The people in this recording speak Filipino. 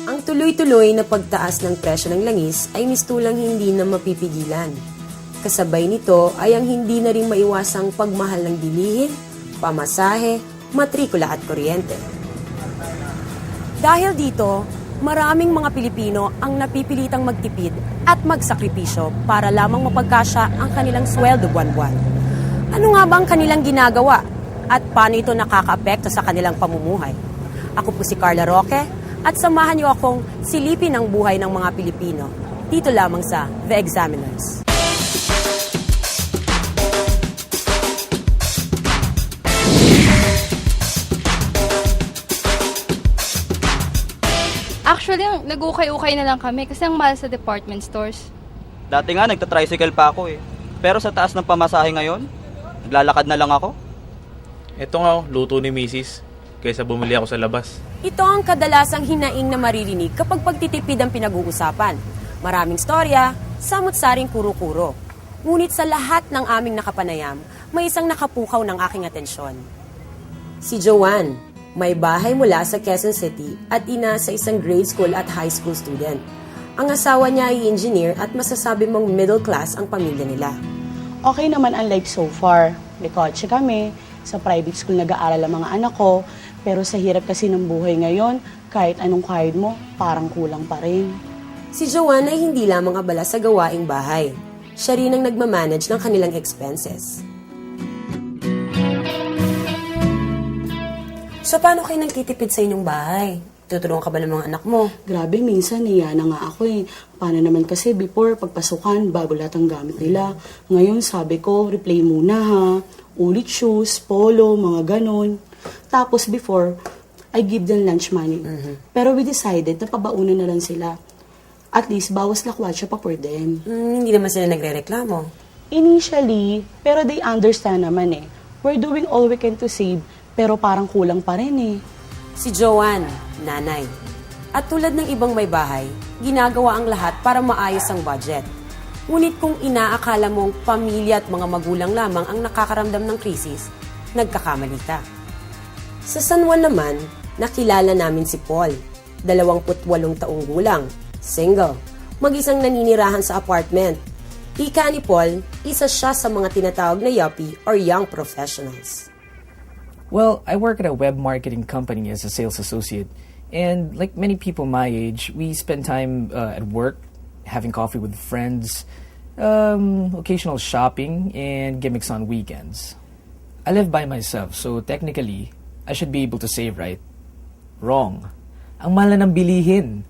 Ang tuloy-tuloy na pagtaas ng presyo ng langis ay mistulang hindi na mapipigilan. Kasabay nito ay ang hindi na rin maiwasang pagmahal ng bilihin, pamasahe, matrikula at kuryente. Dahil dito, maraming mga Pilipino ang napipilitang magtipid at magsakripisyo para lamang mapagkasya ang kanilang sweldo buwan-buwan. Ano nga ba ang kanilang ginagawa at paano ito nakakaapekto sa kanilang pamumuhay? Ako po si Carla Roque at samahan niyo akong silipin ang buhay ng mga Pilipino dito lamang sa The Examiners. Actually, nag-ukay-ukay na lang kami kasi ang mahal sa department stores. Dati nga, nagtatricycle pa ako eh. Pero sa taas ng pamasahe ngayon, naglalakad na lang ako. Ito nga, luto ni Mrs. Kaysa bumili ako sa labas. Ito ang kadalasang hinaing na maririnig kapag pagtitipid ang pinag-uusapan. Maraming storya, samut-saring kuro-kuro. Ngunit sa lahat ng aming nakapanayam, may isang nakapukaw ng aking atensyon. Si Joanne, may bahay mula sa Quezon City at ina sa isang grade school at high school student. Ang asawa niya ay engineer at masasabi mong middle class ang pamilya nila. Okay naman ang life so far. May kotse kami, sa private school nag-aaral ang mga anak ko, pero sa hirap kasi ng buhay ngayon, kahit anong kahit mo, parang kulang pa rin. Si Joanne ay hindi lamang abala sa gawaing bahay. Siya rin ang nagmamanage ng kanilang expenses. So paano kayo nagtitipid sa inyong bahay? Tutulungan ka ba ng mga anak mo? Grabe, minsan niya na nga ako eh. Paano naman kasi before, pagpasukan, bago lahat ang gamit nila. Ngayon, sabi ko, replay muna ha. Ulit shoes, polo, mga ganon. Tapos before, I give them lunch money. Pero we decided na pabaunan na lang sila. At least, bawas lakwatsa pa for them. Hindi naman sila nagre-reklamo. Initially, pero they understand naman eh. We're doing all we can to save, pero parang kulang pa rin eh. Si Joanne, nanay. At tulad ng ibang may bahay, ginagawa ang lahat para maayos ang budget. Ngunit kung inaakala mong pamilya at mga magulang lamang ang nakakaramdam ng krisis, nagkakamali ka. Sa San Juan naman, nakilala namin si Paul, 28 taong gulang, single, mag-isang naninirahan sa apartment. Ika ni Paul, isa siya sa mga tinatawag na yuppie or young professionals. Well, I work at a web marketing company as a sales associate. And like many people my age, we spend time at work, having coffee with friends, occasional shopping, and gimmicks on weekends. I live by myself, so technically, I should be able to save, right? Wrong. Ang mahal na ng bilihin.